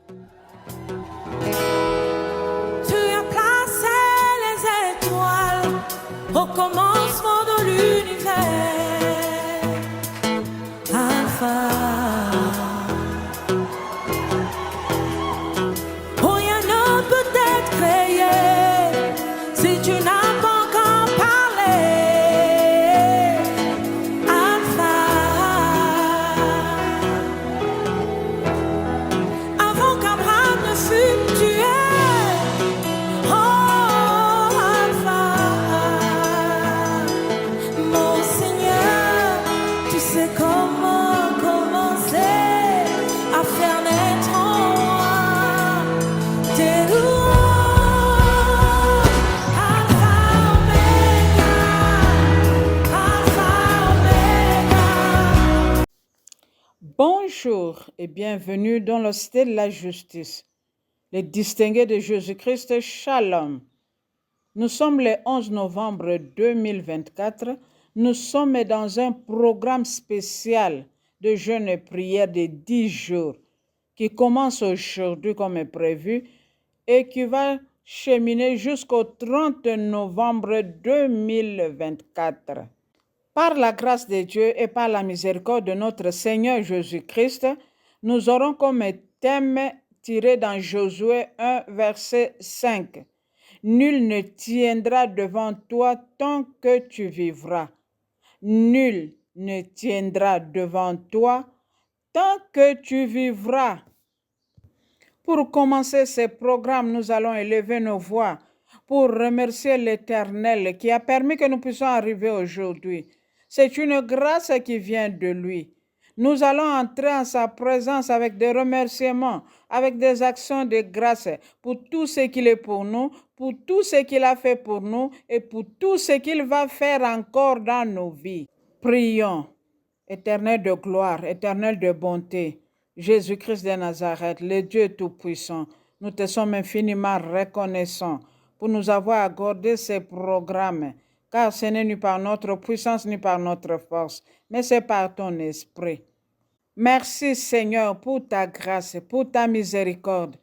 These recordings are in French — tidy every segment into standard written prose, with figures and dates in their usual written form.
Tu as placé les étoiles au commencement de l'univers. Alpha. Rien ne peut être créé si tu n'as pas encore parlé. Alpha. Avant qu'Abraham ne fût tué. Oh, Alpha. Mon Seigneur, tu sais comment commencer à faire naître en moi tes louanges. Alpha, Omega. Alpha, Omega. Bonjour et bienvenue dans la Cité de la Justice. Les distingués de Jésus-Christ, Shalom. Nous sommes le 11 novembre 2024. Nous sommes dans un programme spécial de jeûne et prière de 10 jours qui commence aujourd'hui comme prévu et qui va cheminer jusqu'au 30 novembre 2024. Par la grâce de Dieu et par la miséricorde de notre Seigneur Jésus-Christ, nous aurons comme thème tiré dans Josué 1, verset 5. Nul ne tiendra devant toi tant que tu vivras. Nul ne tiendra devant toi tant que tu vivras. Pour commencer ce programme, nous allons élever nos voix pour remercier l'Éternel qui a permis que nous puissions arriver aujourd'hui. C'est une grâce qui vient de lui. Nous allons entrer en sa présence avec des remerciements, avec des actions de grâce pour tout ce qu'il est pour nous, pour tout ce qu'il a fait pour nous et pour tout ce qu'il va faire encore dans nos vies. Prions. Éternel de gloire, éternel de bonté, Jésus-Christ de Nazareth, le Dieu Tout-Puissant, nous te sommes infiniment reconnaissants pour nous avoir accordé ces programmes, car ce n'est ni par notre puissance ni par notre force, mais c'est par ton esprit. Merci Seigneur pour ta grâce, pour ta miséricorde,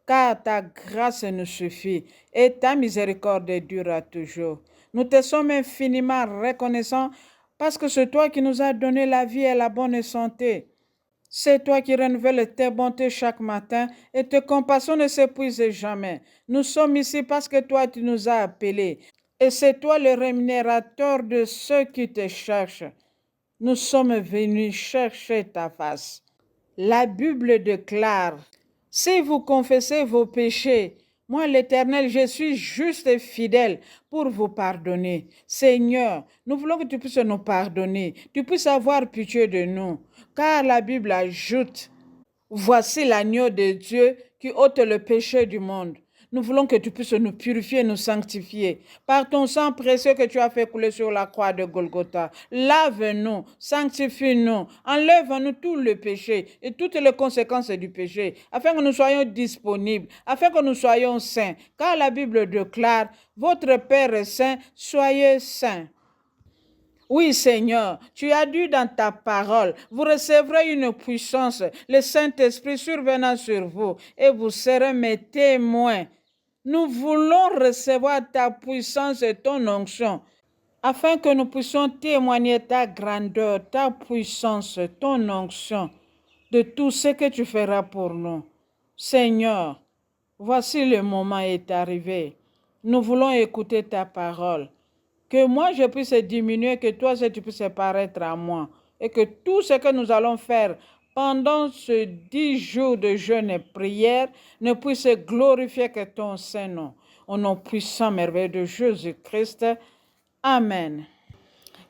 car ta grâce nous suffit et ta miséricorde durera toujours. Nous te sommes infiniment reconnaissants parce que c'est toi qui nous as donné la vie et la bonne santé. C'est toi qui renouvelles tes bontés chaque matin et tes compassions ne s'épuisent jamais. Nous sommes ici parce que toi tu nous as appelés et c'est toi le rémunérateur de ceux qui te cherchent. Nous sommes venus chercher ta face. La Bible déclare, si vous confessez vos péchés, moi l'Éternel, je suis juste et fidèle pour vous pardonner. Seigneur, nous voulons que tu puisses nous pardonner, tu puisses avoir pitié de nous, car la Bible ajoute, voici l'agneau de Dieu qui ôte le péché du monde. Nous voulons que tu puisses nous purifier, nous sanctifier. Par ton sang précieux que tu as fait couler sur la croix de Golgotha, lave-nous, sanctifie-nous, enlève-nous tout le péché et toutes les conséquences du péché, afin que nous soyons disponibles, afin que nous soyons saints. Car la Bible déclare, votre Père est saint, soyez saints. Oui, Seigneur, tu as dit dans ta parole, vous recevrez une puissance, le Saint-Esprit survenant sur vous, et vous serez mes témoins. Nous voulons recevoir ta puissance et ton onction, afin que nous puissions témoigner ta grandeur, ta puissance, ton onction, de tout ce que tu feras pour nous. Seigneur, voici le moment est arrivé. Nous voulons écouter ta parole. Que moi je puisse diminuer, que toi tu puisses paraître à moi. Et que tout ce que nous allons faire pendant ces 10 jours de jeûne et prière ne puisse glorifier que ton Saint-Nom. Au nom puissant, merveilleux de Jésus-Christ. Amen.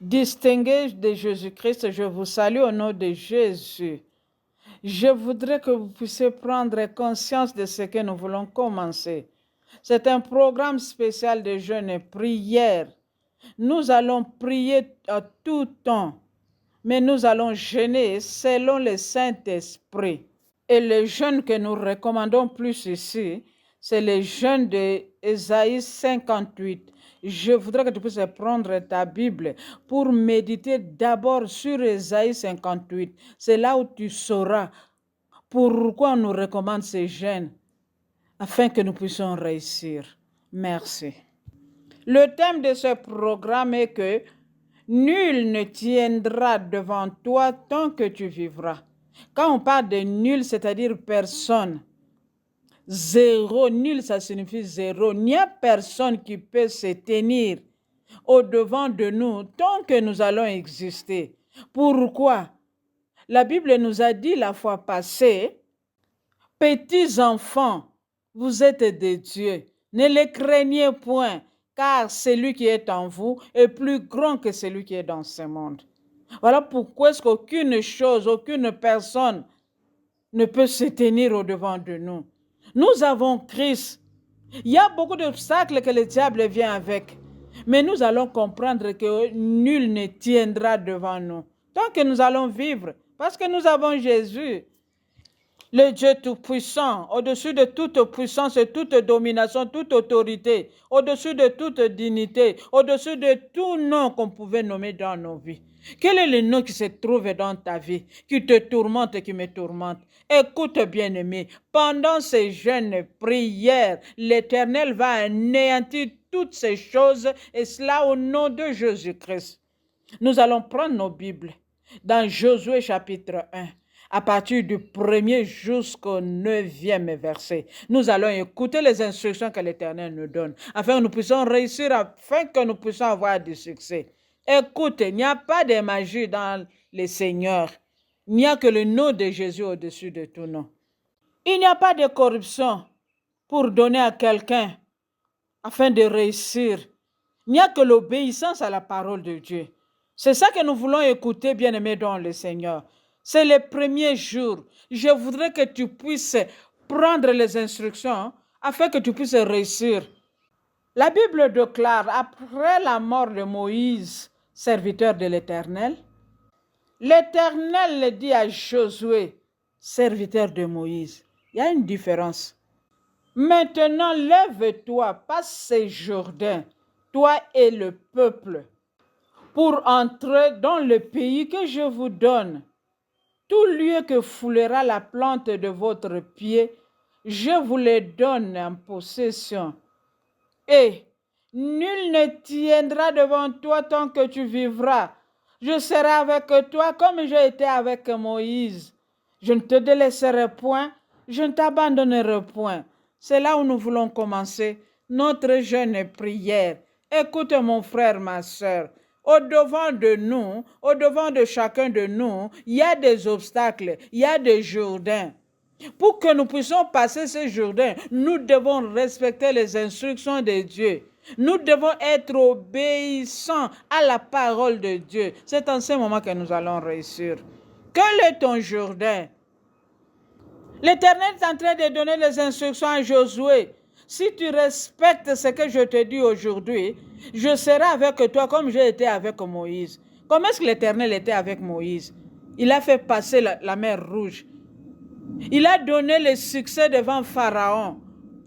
Distingués de Jésus-Christ, je vous salue au nom de Jésus. Je voudrais que vous puissiez prendre conscience de ce que nous voulons commencer. C'est un programme spécial de jeûne et prière. Nous allons prier à tout temps, mais nous allons jeûner selon le Saint-Esprit. Et le jeûne que nous recommandons plus ici, c'est le jeûne d'Ésaïe 58. Je voudrais que tu puisses prendre ta Bible pour méditer d'abord sur Ésaïe 58. C'est là où tu sauras pourquoi on nous recommande ces jeûnes afin que nous puissions réussir. Merci. Le thème de ce programme est que nul ne tiendra devant toi tant que tu vivras. Quand on parle de nul, c'est-à-dire personne. Zéro, nul, ça signifie zéro. Il n'y a personne qui peut se tenir au-devant de nous tant que nous allons exister. Pourquoi? La Bible nous a dit la fois passée, petits enfants, vous êtes des dieux, ne les craignez point, car celui qui est en vous est plus grand que celui qui est dans ce monde. Voilà pourquoi est-ce qu'aucune chose, aucune personne ne peut se tenir au-devant de nous. Nous avons Christ. Il y a beaucoup d'obstacles que le diable vient avec, mais nous allons comprendre que nul ne tiendra devant nous tant que nous allons vivre, parce que nous avons Jésus. Le Dieu Tout-Puissant, au-dessus de toute puissance, toute domination, toute autorité, au-dessus de toute dignité, au-dessus de tout nom qu'on pouvait nommer dans nos vies. Quel est le nom qui se trouve dans ta vie, qui te tourmente et qui me tourmente? Écoute, bien-aimé, pendant ces jeûnes prières, l'Éternel va anéantir toutes ces choses, et cela au nom de Jésus-Christ. Nous allons prendre nos Bibles dans Josué chapitre 1. À partir du 1er jusqu'au 9e verset, nous allons écouter les instructions que l'Éternel nous donne, afin que nous puissions réussir, afin que nous puissions avoir du succès. Écoute, il n'y a pas de magie dans les seigneurs. Il n'y a que le nom de Jésus au-dessus de tout nom. Il n'y a pas de corruption pour donner à quelqu'un afin de réussir. Il n'y a que l'obéissance à la parole de Dieu. C'est ça que nous voulons écouter, bien-aimés dans le Seigneur. C'est le premier jour. Je voudrais que tu puisses prendre les instructions afin que tu puisses réussir. La Bible déclare, après la mort de Moïse, serviteur de l'Éternel, l'Éternel dit à Josué, serviteur de Moïse. Il y a une différence. Maintenant, lève-toi, passe ce Jourdain, toi et le peuple, pour entrer dans le pays que je vous donne. Tout lieu que foulera la plante de votre pied, je vous le donne en possession. Et nul ne tiendra devant toi tant que tu vivras. Je serai avec toi comme j'ai été avec Moïse. Je ne te délaisserai point, je ne t'abandonnerai point. C'est là où nous voulons commencer notre jeûne prière. Écoute mon frère, ma soeur. Au-devant de nous, au-devant de chacun de nous, il y a des obstacles, il y a des Jourdains. Pour que nous puissions passer ces Jourdains, nous devons respecter les instructions de Dieu. Nous devons être obéissants à la parole de Dieu. C'est en ce moment que nous allons réussir. Quel est ton Jourdain? L'Éternel est en train de donner les instructions à Josué. Si tu respectes ce que je te dis aujourd'hui, je serai avec toi comme j'ai été avec Moïse. Comment est-ce que l'Éternel était avec Moïse? Il a fait passer la mer Rouge. Il a donné le succès devant Pharaon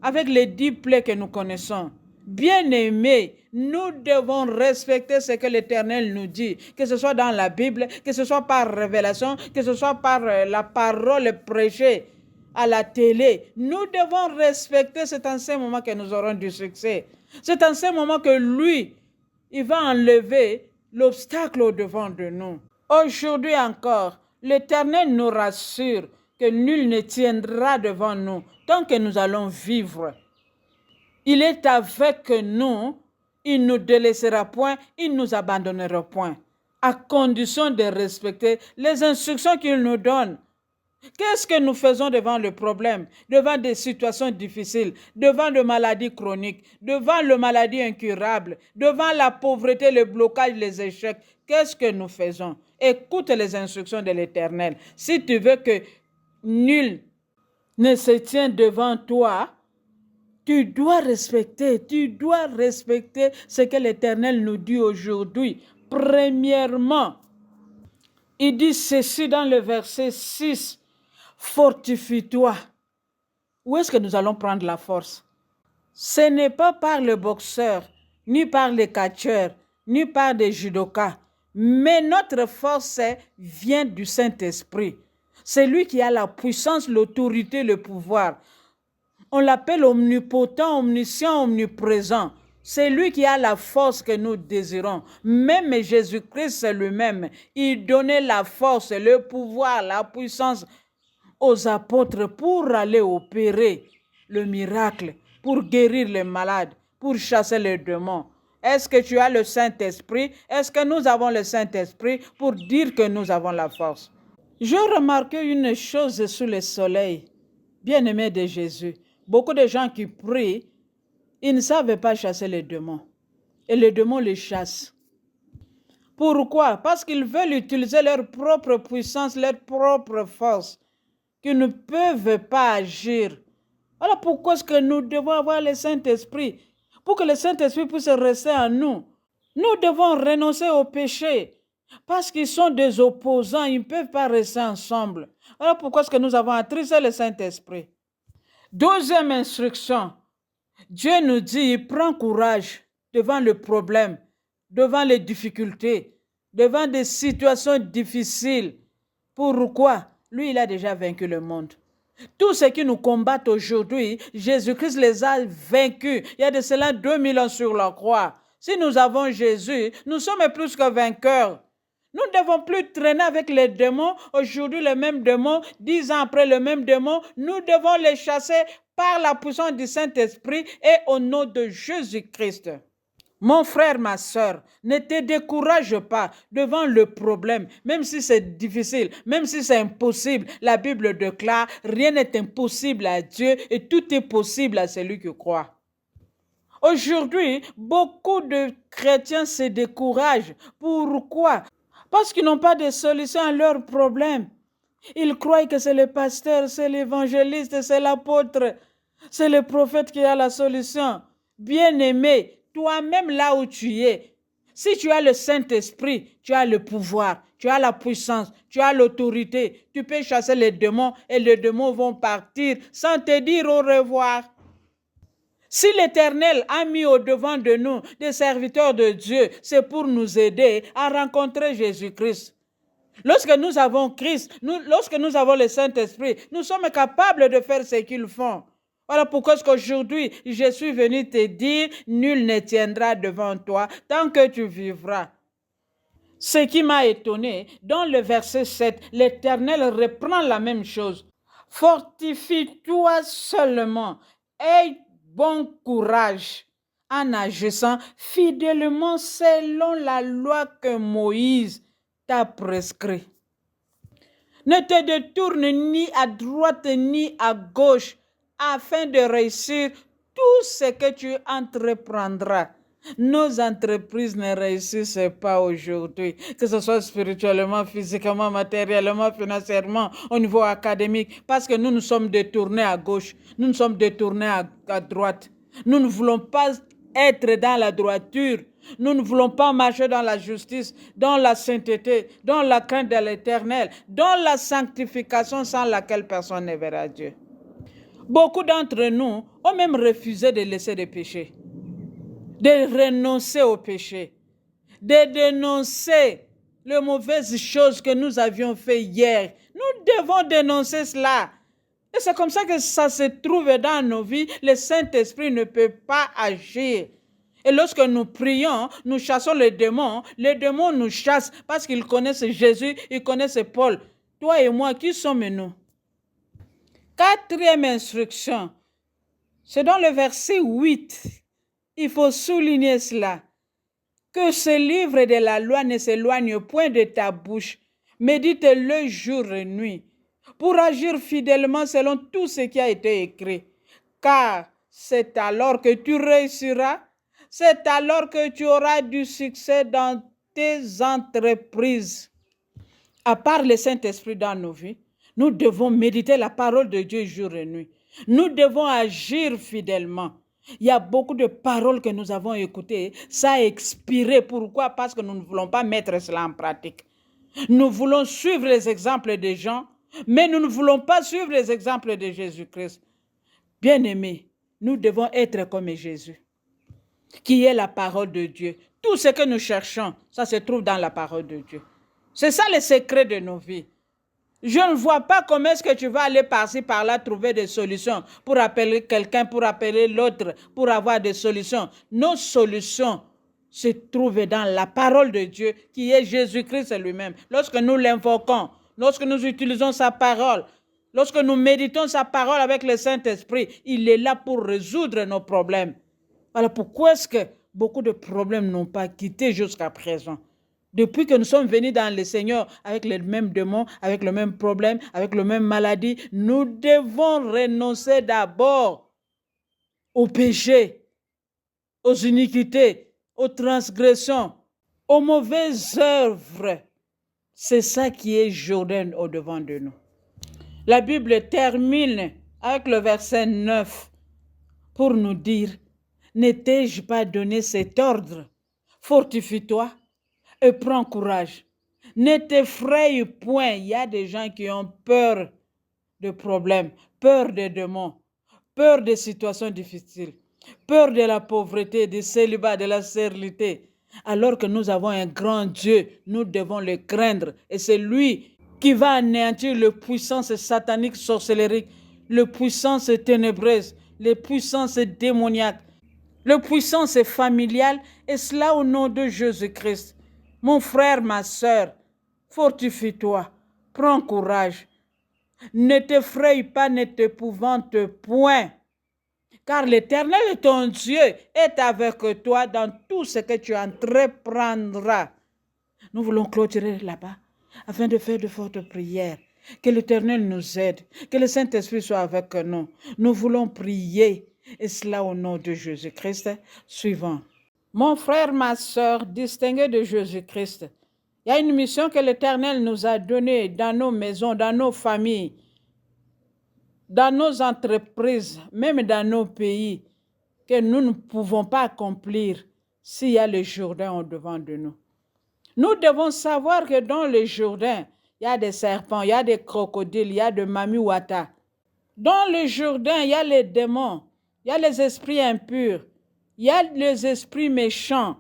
avec les 10 plaies que nous connaissons. Bien-aimés, nous devons respecter ce que l'Éternel nous dit, que ce soit dans la Bible, que ce soit par révélation, que ce soit par la parole prêchée à la télé. Nous devons respecter, c'est en ce moment que nous aurons du succès. C'est en ce moment que lui, il va enlever l'obstacle au-devant de nous. Aujourd'hui encore, l'Éternel nous rassure que nul ne tiendra devant nous tant que nous allons vivre. Il est avec nous, il ne nous délaissera point, il ne nous abandonnera point, à condition de respecter les instructions qu'il nous donne. Qu'est-ce que nous faisons devant le problème, devant des situations difficiles, devant des maladies chroniques, devant les maladies incurables, devant la pauvreté, le blocage, les échecs? Qu'est-ce que nous faisons? Écoute les instructions de l'Éternel. Si tu veux que nul ne se tienne devant toi, tu dois respecter ce que l'Éternel nous dit aujourd'hui. Premièrement, il dit ceci dans le verset 6. Fortifie-toi. Où est-ce que nous allons prendre la force? Ce n'est pas par le boxeur, ni par les catcheurs, ni par des judokas, mais notre force vient du Saint-Esprit. C'est lui qui a la puissance, l'autorité, le pouvoir. On l'appelle omnipotent, omniscient, omniprésent. C'est lui qui a la force que nous désirons. Même Jésus-Christ, c'est lui-même. Il donnait la force, le pouvoir, la puissance aux apôtres pour aller opérer le miracle, pour guérir les malades, pour chasser les démons. Est-ce que tu as le Saint-Esprit? Est-ce que nous avons le Saint-Esprit pour dire que nous avons la force? J'ai remarqué une chose sous le soleil, bien-aimé de Jésus. Beaucoup de gens qui prient, ils ne savent pas chasser les démons. Et les démons les chassent. Pourquoi? Parce qu'ils veulent utiliser leur propre puissance, leur propre force, qu'ils ne peuvent pas agir. Alors pourquoi est-ce que nous devons avoir le Saint-Esprit? Pour que le Saint-Esprit puisse rester en nous. Nous devons renoncer au péché. Parce qu'ils sont des opposants, ils ne peuvent pas rester ensemble. Alors pourquoi est-ce que nous avons attristé le Saint-Esprit? Deuxième instruction, Dieu nous dit, prends courage devant le problème, devant les difficultés, devant des situations difficiles. Pourquoi? Lui, il a déjà vaincu le monde. Tous ceux qui nous combattent aujourd'hui, Jésus-Christ les a vaincus. Il y a de cela 2000 ans sur la croix. Si nous avons Jésus, nous sommes plus que vainqueurs. Nous ne devons plus traîner avec les démons. Aujourd'hui, les mêmes démons, 10 ans après, les mêmes démons. Nous devons les chasser par la puissance du Saint-Esprit et au nom de Jésus-Christ. Mon frère, ma soeur, ne te décourage pas devant le problème, même si c'est difficile, même si c'est impossible. La Bible déclare, rien n'est impossible à Dieu et tout est possible à celui qui croit. Aujourd'hui, beaucoup de chrétiens se découragent. Pourquoi? Parce qu'ils n'ont pas de solution à leurs problèmes. Ils croient que c'est le pasteur, c'est l'évangéliste, c'est l'apôtre, c'est le prophète qui a la solution. Bien-aimé, toi-même là où tu es, si tu as le Saint-Esprit, tu as le pouvoir, tu as la puissance, tu as l'autorité, tu peux chasser les démons et les démons vont partir sans te dire au revoir. Si l'Éternel a mis au devant de nous des serviteurs de Dieu, c'est pour nous aider à rencontrer Jésus-Christ. Lorsque nous avons Christ, lorsque nous avons le Saint-Esprit, nous sommes capables de faire ce qu'ils font. Voilà pourquoi est-ce qu'aujourd'hui, je suis venu te dire, nul ne tiendra devant toi tant que tu vivras. Ce qui m'a étonné, dans le verset 7, l'Éternel reprend la même chose. Fortifie-toi seulement, aie bon courage en agissant fidèlement selon la loi que Moïse t'a prescrit. Ne te détourne ni à droite ni à gauche afin de réussir tout ce que tu entreprendras. Nos entreprises ne réussissent pas aujourd'hui, que ce soit spirituellement, physiquement, matériellement, financièrement, au niveau académique, parce que nous nous sommes détournés à gauche, nous nous sommes détournés à droite. Nous ne voulons pas être dans la droiture. Nous ne voulons pas marcher dans la justice, dans la sainteté, dans la crainte de l'Éternel, dans la sanctification sans laquelle personne ne verra Dieu. Beaucoup d'entre nous ont même refusé de laisser des péchés, de renoncer au péché, de dénoncer les mauvaises choses que nous avions faites hier. Nous devons dénoncer cela. Et c'est comme ça que ça se trouve dans nos vies. Le Saint-Esprit ne peut pas agir. Et lorsque nous prions, nous chassons les démons nous chassent parce qu'ils connaissent Jésus, ils connaissent Paul. Toi et moi, qui sommes-nous? Quatrième instruction, c'est dans le verset 8. Il faut souligner cela. Que ce livre de la loi ne s'éloigne point de ta bouche. Médite-le jour et nuit pour agir fidèlement selon tout ce qui a été écrit. Car c'est alors que tu réussiras, c'est alors que tu auras du succès dans tes entreprises. À part le Saint-Esprit dans nos vies, nous devons méditer la parole de Dieu jour et nuit. Nous devons agir fidèlement. Il y a beaucoup de paroles que nous avons écoutées, ça a expiré. Pourquoi? Parce que nous ne voulons pas mettre cela en pratique. Nous voulons suivre les exemples des gens, mais nous ne voulons pas suivre les exemples de Jésus-Christ. Bien-aimés, nous devons être comme Jésus, qui est la parole de Dieu. Tout ce que nous cherchons, ça se trouve dans la parole de Dieu. C'est ça le secret de nos vies. Je ne vois pas comment est-ce que tu vas aller par-ci, par-là, trouver des solutions pour appeler quelqu'un, pour appeler l'autre, pour avoir des solutions. Nos solutions se trouvent dans la parole de Dieu, qui est Jésus-Christ lui-même. Lorsque nous l'invoquons, lorsque nous utilisons sa parole, lorsque nous méditons sa parole avec le Saint-Esprit, il est là pour résoudre nos problèmes. Alors pourquoi est-ce que beaucoup de problèmes n'ont pas quitté jusqu'à présent? Depuis que nous sommes venus dans le Seigneur avec les mêmes démons, avec le même problème, avec la même maladie, nous devons renoncer d'abord au péché, aux iniquités, aux transgressions, aux mauvaises œuvres. C'est ça qui est Jourdain au-devant de nous. La Bible termine avec le verset 9 pour nous dire, ne t'ai-je pas donné cet ordre? Fortifie-toi et prends courage. Ne t'effraie point. Il y a des gens qui ont peur de problèmes, peur des démons, peur des situations difficiles, peur de la pauvreté, du célibat, de la stérilité. Alors que nous avons un grand Dieu, nous devons le craindre. Et c'est lui qui va anéantir les puissances sataniques, sorcelleriques, les puissances ténébreuses, les puissances démoniaques, les puissances familiales, et cela au nom de Jésus-Christ. Mon frère, ma sœur, fortifie-toi, prends courage. Ne t'effraie pas, ne t'épouvante point, car l'Éternel, ton Dieu, est avec toi dans tout ce que tu entreprendras. Nous voulons clôturer là-bas afin de faire de fortes prières. Que l'Éternel nous aide, que le Saint-Esprit soit avec nous. Nous voulons prier, et cela au nom de Jésus-Christ. Suivant. Mon frère, ma sœur, distingué de Jésus-Christ, il y a une mission que l'Éternel nous a donnée dans nos maisons, dans nos familles, dans nos entreprises, même dans nos pays, que nous ne pouvons pas accomplir s'il y a le Jourdain au-devant de nous. Nous devons savoir que dans le Jourdain, il y a des serpents, il y a des crocodiles, il y a des mamiwata. Dans le Jourdain, il y a les démons, il y a les esprits impurs, il y a les esprits méchants.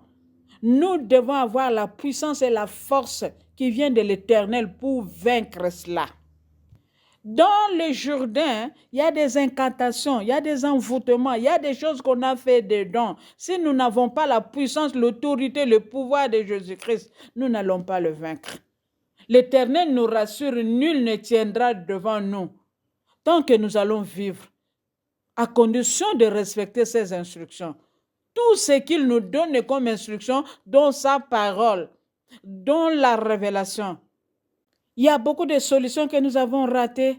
Nous devons avoir la puissance et la force qui vient de l'Éternel pour vaincre cela. Dans le Jourdain, il y a des incantations, il y a des envoûtements, il y a des choses qu'on a fait dedans. Si nous n'avons pas la puissance, l'autorité, le pouvoir de Jésus-Christ, nous n'allons pas le vaincre. L'Éternel nous rassure, nul ne tiendra devant nous tant que nous allons vivre, à condition de respecter ses instructions. Tout ce qu'il nous donne comme instruction, dans sa parole, dans la révélation. Il y a beaucoup de solutions que nous avons ratées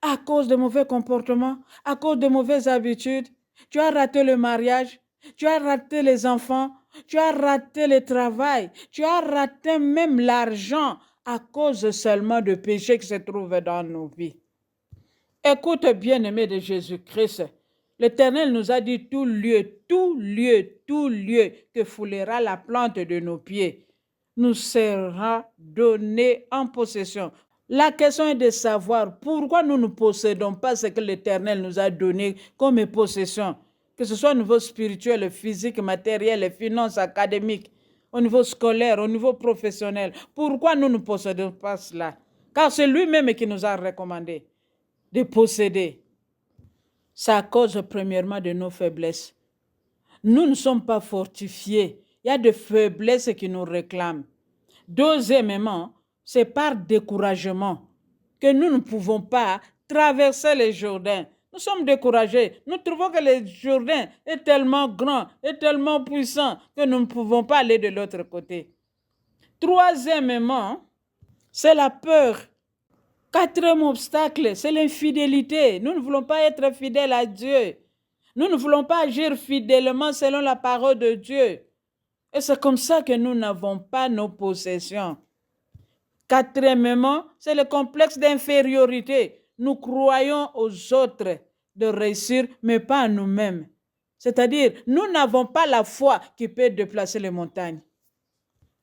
à cause de mauvais comportements, à cause de mauvaises habitudes. Tu as raté le mariage, tu as raté les enfants, tu as raté le travail, tu as raté même l'argent à cause seulement de péchés qui se trouvent dans nos vies. Écoute, bien-aimé de Jésus-Christ, l'Éternel nous a dit tout lieu que foulera la plante de nos pieds nous sera donné en possession. La question est de savoir pourquoi nous ne possédons pas ce que l'Éternel nous a donné comme possession, que ce soit au niveau spirituel, physique, matériel, finances, académiques, au niveau scolaire, au niveau professionnel. Pourquoi nous ne possédons pas cela? Car c'est lui-même qui nous a recommandé de posséder. C'est à cause premièrement de nos faiblesses. Nous ne sommes pas fortifiés. Il y a des faiblesses qui nous réclament. Deuxièmement, c'est par découragement que nous ne pouvons pas traverser le Jourdain. Nous sommes découragés. Nous trouvons que le Jourdain est tellement grand, est tellement puissant que nous ne pouvons pas aller de l'autre côté. Troisièmement, c'est la peur. Quatrième obstacle, c'est l'infidélité. Nous ne voulons pas être fidèles à Dieu. Nous ne voulons pas agir fidèlement selon la parole de Dieu. Et c'est comme ça que nous n'avons pas nos possessions. Quatrièmement, c'est le complexe d'infériorité. Nous croyons aux autres de réussir, mais pas à nous-mêmes. C'est-à-dire, nous n'avons pas la foi qui peut déplacer les montagnes.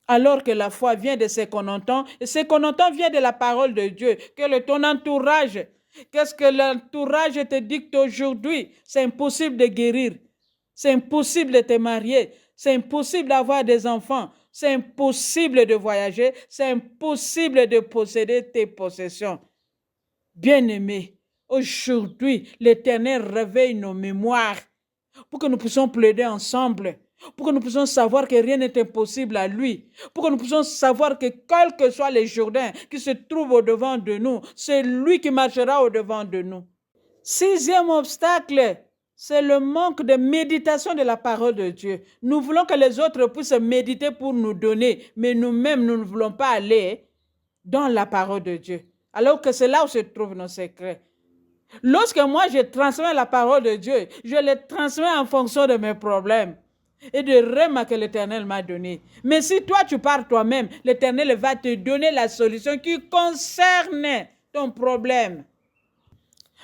Alors que la foi vient de ce qu'on entend, et ce qu'on entend vient de la parole de Dieu. Que ton entourage, qu'est-ce que l'entourage te dicte aujourd'hui? C'est impossible de guérir. C'est impossible de te marier. C'est impossible d'avoir des enfants. C'est impossible de voyager, c'est impossible de posséder tes possessions. Bien-aimés, aujourd'hui, l'Éternel réveille nos mémoires pour que nous puissions plaider ensemble, pour que nous puissions savoir que rien n'est impossible à lui, pour que nous puissions savoir que quels que soient les Jourdains qui se trouvent au-devant de nous, c'est lui qui marchera au-devant de nous. Sixième obstacle, c'est le manque de méditation de la parole de Dieu. Nous voulons que les autres puissent méditer pour nous donner, mais nous-mêmes, nous ne voulons pas aller dans la parole de Dieu. Alors que c'est là où se trouvent nos secrets. Lorsque moi je transmets la parole de Dieu, je les transmets en fonction de mes problèmes et de règles que l'Éternel m'a donné. Mais si toi tu pars toi-même, l'Éternel va te donner la solution qui concerne ton problème.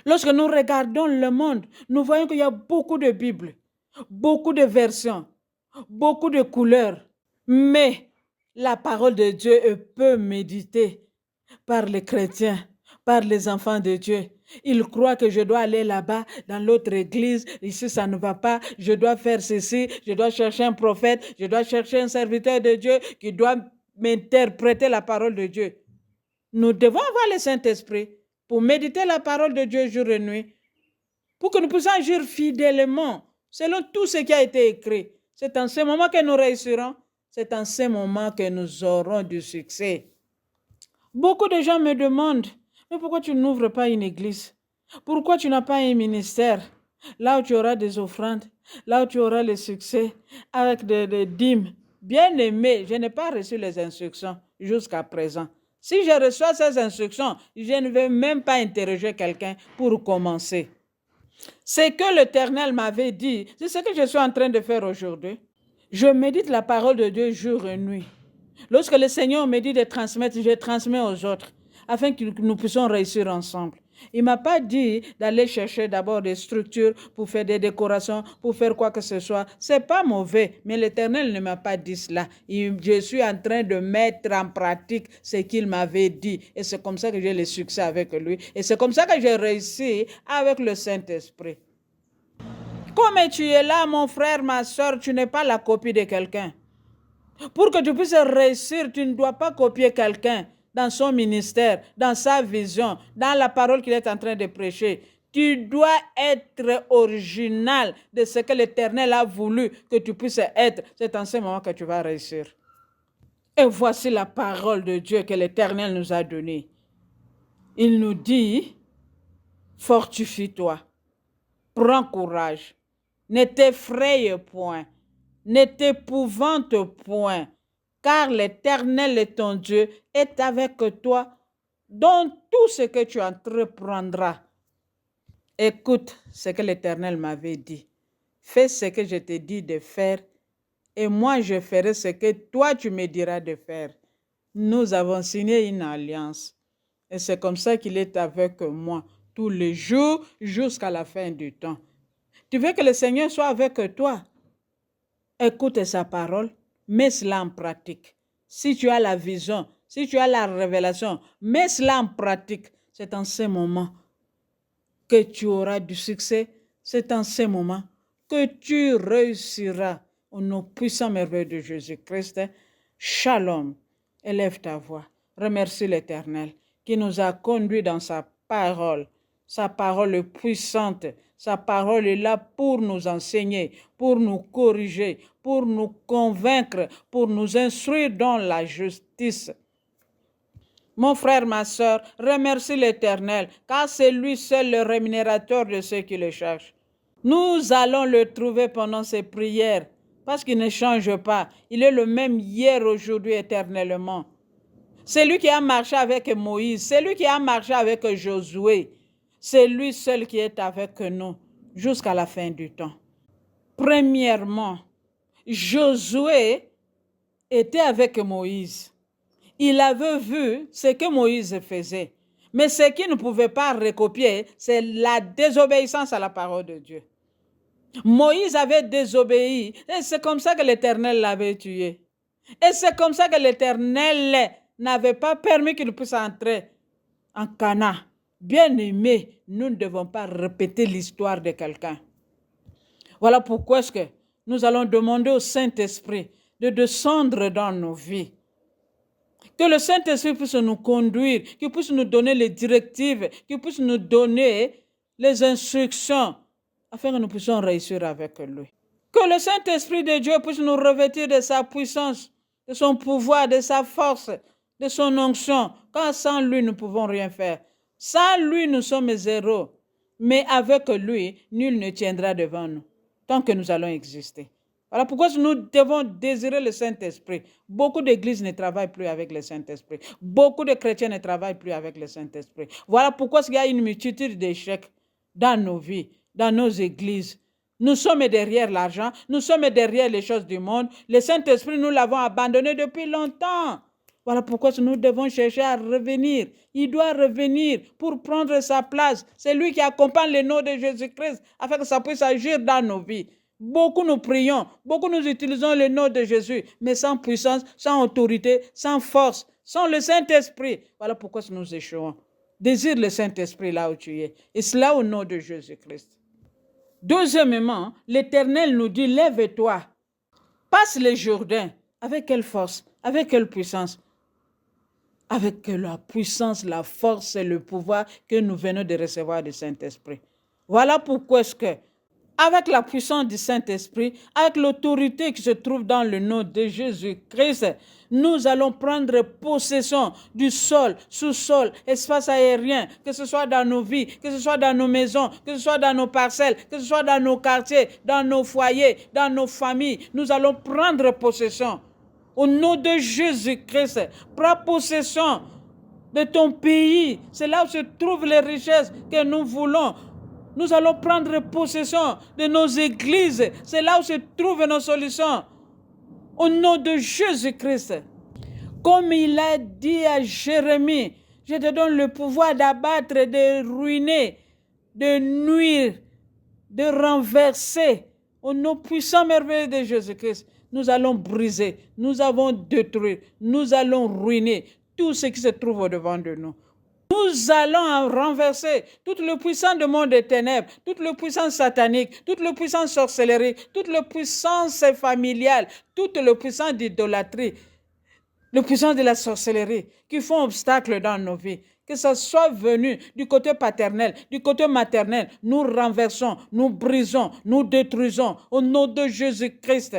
Lorsque nous regardons le monde, nous voyons qu'il y a beaucoup de Bibles, beaucoup de versions, beaucoup de couleurs. Mais la parole de Dieu peut méditer par les chrétiens, par les enfants de Dieu. Ils croient que je dois aller là-bas, dans l'autre église, ici ça ne va pas, je dois faire ceci, je dois chercher un prophète, je dois chercher un serviteur de Dieu qui doit m'interpréter la parole de Dieu. Nous devons avoir le Saint-Esprit pour méditer la parole de Dieu jour et nuit, pour que nous puissions agir fidèlement selon tout ce qui a été écrit. C'est en ce moment que nous réussirons, c'est en ce moment que nous aurons du succès. Beaucoup de gens me demandent, mais pourquoi tu n'ouvres pas une église? Pourquoi tu n'as pas un ministère? Là où tu auras des offrandes, là où tu auras le succès, avec des dîmes. Bien aimé, je n'ai pas reçu les instructions jusqu'à présent. Si je reçois ces instructions, je ne vais même pas interroger quelqu'un pour commencer. Ce que l'Éternel m'avait dit, c'est ce que je suis en train de faire aujourd'hui. Je médite la parole de Dieu jour et nuit. Lorsque le Seigneur me dit de transmettre, je transmets aux autres, afin que nous puissions réussir ensemble. Il ne m'a pas dit d'aller chercher d'abord des structures pour faire des décorations, pour faire quoi que ce soit. Ce n'est pas mauvais, mais l'Éternel ne m'a pas dit cela. Je suis en train de mettre en pratique ce qu'il m'avait dit. Et c'est comme ça que j'ai le succès avec lui. Et c'est comme ça que j'ai réussi avec le Saint-Esprit. Comme tu es là, mon frère, ma soeur, tu n'es pas la copie de quelqu'un. Pour que tu puisses réussir, tu ne dois pas copier quelqu'un dans son ministère, dans sa vision, dans la parole qu'il est en train de prêcher. Tu dois être original de ce que l'Éternel a voulu que tu puisses être. C'est en ce moment que tu vas réussir. Et voici la parole de Dieu que l'Éternel nous a donnée. Il nous dit, fortifie-toi, prends courage, ne t'effraie point. Ne t'épouvante point, car l'Éternel ton Dieu est avec toi dans tout ce que tu entreprendras. Écoute ce que l'Éternel m'avait dit. Fais ce que je te dis de faire, et moi je ferai ce que toi tu me diras de faire. Nous avons signé une alliance, et c'est comme ça qu'il est avec moi tous les jours jusqu'à la fin du temps. Tu veux que le Seigneur soit avec toi? Écoute sa parole, mets cela en pratique. Si tu as la vision, si tu as la révélation, mets cela en pratique. C'est en ce moment que tu auras du succès. C'est en ce moment que tu réussiras. Au nom puissant merveilleux de Jésus-Christ, Shalom. Élève ta voix. Remercie l'Éternel qui nous a conduits dans sa parole. Sa parole est puissante. Sa parole est là pour nous enseigner, pour nous corriger, pour nous convaincre, pour nous instruire dans la justice. Mon frère, ma soeur, remercie l'Éternel, car c'est lui seul le rémunérateur de ceux qui le cherchent. Nous allons le trouver pendant ses prières, parce qu'il ne change pas. Il est le même hier, aujourd'hui, éternellement. C'est lui qui a marché avec Moïse, c'est lui qui a marché avec Josué. C'est lui seul qui est avec nous jusqu'à la fin du temps. Premièrement, Josué était avec Moïse. Il avait vu ce que Moïse faisait. Mais ce qu'il ne pouvait pas recopier, c'est la désobéissance à la parole de Dieu. Moïse avait désobéi et c'est comme ça que l'Éternel l'avait tué. Et c'est comme ça que l'Éternel n'avait pas permis qu'il puisse entrer en Canaan. Bien-aimés, nous ne devons pas répéter l'histoire de quelqu'un. Voilà pourquoi est-ce que nous allons demander au Saint-Esprit de descendre dans nos vies. Que le Saint-Esprit puisse nous conduire, qu'il puisse nous donner les directives, qu'il puisse nous donner les instructions afin que nous puissions réussir avec lui. Que le Saint-Esprit de Dieu puisse nous revêtir de sa puissance, de son pouvoir, de sa force, de son onction, car sans lui, nous ne pouvons rien faire. Sans lui, nous sommes zéro. Mais avec lui, nul ne tiendra devant nous, tant que nous allons exister. Voilà pourquoi nous devons désirer le Saint-Esprit. Beaucoup d'églises ne travaillent plus avec le Saint-Esprit. Beaucoup de chrétiens ne travaillent plus avec le Saint-Esprit. Voilà pourquoi il y a une multitude d'échecs dans nos vies, dans nos églises. Nous sommes derrière l'argent, nous sommes derrière les choses du monde. Le Saint-Esprit, nous l'avons abandonné depuis longtemps. Voilà pourquoi nous devons chercher à revenir. Il doit revenir pour prendre sa place. C'est lui qui accompagne le nom de Jésus-Christ afin que ça puisse agir dans nos vies. Beaucoup nous prions, beaucoup nous utilisons le nom de Jésus, mais sans puissance, sans autorité, sans force, sans le Saint-Esprit. Voilà pourquoi nous échouons. Désire le Saint-Esprit là où tu es. Et cela au nom de Jésus-Christ. Deuxièmement, l'Éternel nous dit, lève-toi, passe le Jourdain. Avec quelle force? Avec quelle puissance? Avec la puissance, la force et le pouvoir que nous venons de recevoir du Saint-Esprit. Voilà pourquoi est-ce que, avec la puissance du Saint-Esprit, avec l'autorité qui se trouve dans le nom de Jésus-Christ, nous allons prendre possession du sol, sous-sol, espace aérien, que ce soit dans nos vies, que ce soit dans nos maisons, que ce soit dans nos parcelles, que ce soit dans nos quartiers, dans nos foyers, dans nos familles. Nous allons prendre possession. Au nom de Jésus-Christ, prends possession de ton pays. C'est là où se trouvent les richesses que nous voulons. Nous allons prendre possession de nos églises. C'est là où se trouvent nos solutions. Au nom de Jésus-Christ. Comme il a dit à Jérémie, je te donne le pouvoir d'abattre, de ruiner, de nuire, de renverser. Au nom puissant merveilleux de Jésus-Christ, nous allons briser, nous allons détruire, nous allons ruiner tout ce qui se trouve au-devant de nous. Nous allons renverser toute le puissance du monde des ténèbres, toute le puissance satanique, toute le puissance sorcellerie, toute le puissance familiale, toute le puissance d'idolâtrie, le puissance de la sorcellerie qui font obstacle dans nos vies. Que ce soit venu du côté paternel, du côté maternel, nous renversons, nous brisons, nous détruisons au nom de Jésus-Christ.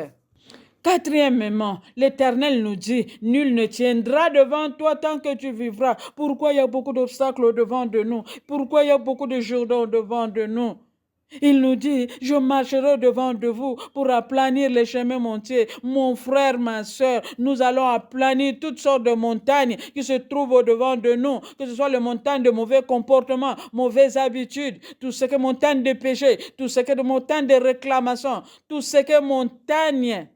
Quatrièmement, l'Éternel nous dit, nul ne tiendra devant toi tant que tu vivras. Pourquoi il y a beaucoup d'obstacles au-devant de nous? Pourquoi il y a beaucoup de Jourdains au-devant de nous? Il nous dit, je marcherai devant de vous pour aplanir les chemins montiers. Mon frère, ma soeur, nous allons aplanir toutes sortes de montagnes qui se trouvent au-devant de nous, que ce soit les montagnes de mauvais comportements, mauvaises habitudes, tout ce qui est montagne de péché, tout ce qui est montagne de réclamation, tout ce qui est montagne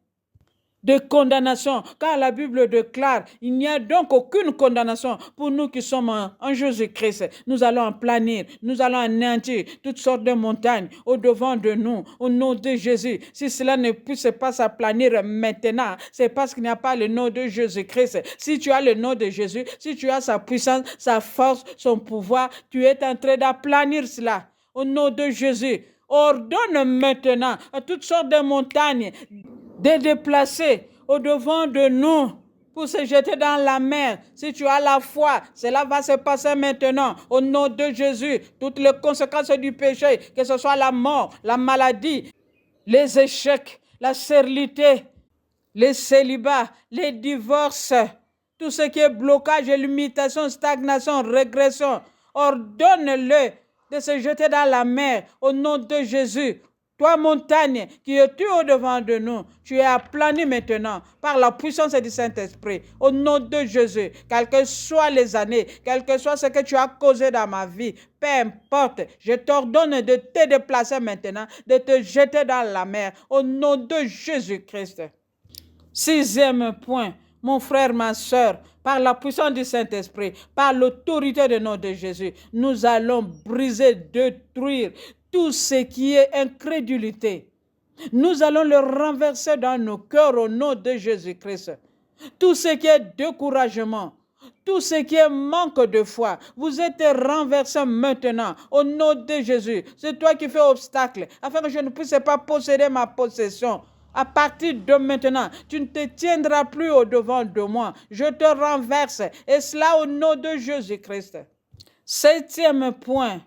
de condamnation, car la Bible déclare, il n'y a donc aucune condamnation pour nous qui sommes en Jésus-Christ. Nous allons aplanir, nous allons anéantir toutes sortes de montagnes au-devant de nous, au nom de Jésus. Si cela ne puisse pas s'aplanir maintenant, c'est parce qu'il n'y a pas le nom de Jésus-Christ. Si tu as le nom de Jésus, si tu as sa puissance, sa force, son pouvoir, tu es en train d'aplanir cela. Au nom de Jésus, ordonne maintenant à toutes sortes de montagnes de déplacer au-devant de nous pour se jeter dans la mer. Si tu as la foi, cela va se passer maintenant. Au nom de Jésus, toutes les conséquences du péché, que ce soit la mort, la maladie, les échecs, la stérilité, les célibats, les divorces, tout ce qui est blocage, limitation, stagnation, régression, ordonne-le de se jeter dans la mer au nom de Jésus. Toi, montagne, qui es-tu au-devant de nous, tu es aplani maintenant par la puissance du Saint-Esprit. Au nom de Jésus, quelles que soient les années, quel que soit ce que tu as causé dans ma vie, peu importe, je t'ordonne de te déplacer maintenant, de te jeter dans la mer. Au nom de Jésus-Christ. Sixième point, mon frère, ma soeur, par la puissance du Saint-Esprit, par l'autorité du nom de Jésus, nous allons briser, détruire tout ce qui est incrédulité. Nous allons le renverser dans nos cœurs au nom de Jésus-Christ. Tout ce qui est découragement, tout ce qui est manque de foi, vous êtes renversés maintenant au nom de Jésus. C'est toi qui fais obstacle afin que je ne puisse pas posséder ma possession. À partir de maintenant, tu ne te tiendras plus au devant de moi. Je te renverse. Et cela au nom de Jésus-Christ. 7e point.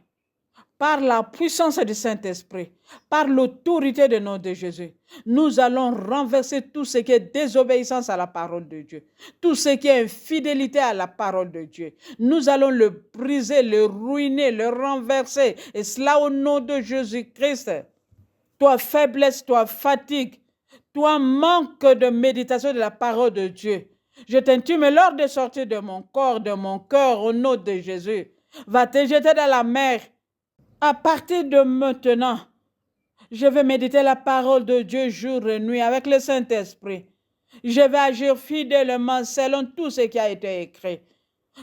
Par la puissance du Saint-Esprit, par l'autorité du nom de Jésus, nous allons renverser tout ce qui est désobéissance à la parole de Dieu, tout ce qui est infidélité à la parole de Dieu. Nous allons le briser, le ruiner, le renverser. Et cela au nom de Jésus-Christ. Toi faiblesse, toi fatigue, toi manque de méditation de la parole de Dieu. Je t'intume l'heure de sortir de mon corps, de mon cœur, au nom de Jésus. Va te jeter dans la mer. À partir de maintenant, je vais méditer la parole de Dieu jour et nuit avec le Saint-Esprit. Je vais agir fidèlement selon tout ce qui a été écrit.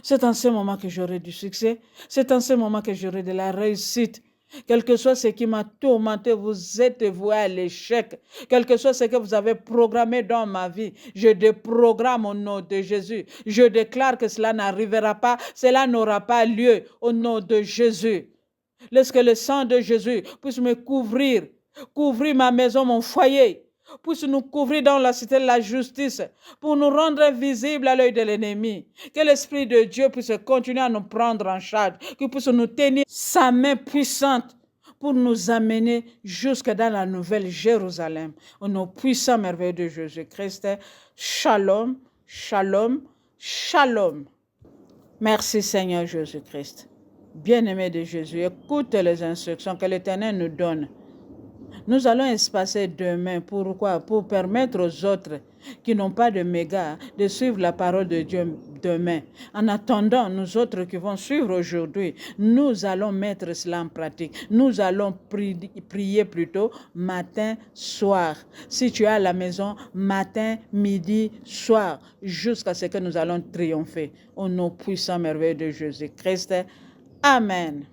C'est en ce moment que j'aurai du succès. C'est en ce moment que j'aurai de la réussite. Quel que soit ce qui m'a tourmenté, vous êtes voué à l'échec. Quel que soit ce que vous avez programmé dans ma vie, je déprogramme au nom de Jésus. Je déclare que cela n'arrivera pas, cela n'aura pas lieu au nom de Jésus. Laisse que le sang de Jésus puisse me couvrir, couvrir ma maison, mon foyer, puisse nous couvrir dans la cité de la justice, pour nous rendre invisibles à l'œil de l'ennemi. Que l'Esprit de Dieu puisse continuer à nous prendre en charge, qu'il puisse nous tenir sa main puissante pour nous amener jusque dans la nouvelle Jérusalem. Au nom puissant, merveilleux de Jésus-Christ. Shalom, shalom, shalom. Merci Seigneur Jésus-Christ. Bien-aimé de Jésus, écoute les instructions que l'Éternel nous donne. Nous allons espacer demain. Pourquoi? Pour permettre aux autres qui n'ont pas de méga de suivre la parole de Dieu demain. En attendant, nous autres qui vont suivre aujourd'hui, nous allons mettre cela en pratique. Nous allons prier plutôt matin, soir. Si tu es à la maison, matin, midi, soir, jusqu'à ce que nous allons triompher. Au nom puissant, merveilleux de Jésus-Christ. Amen.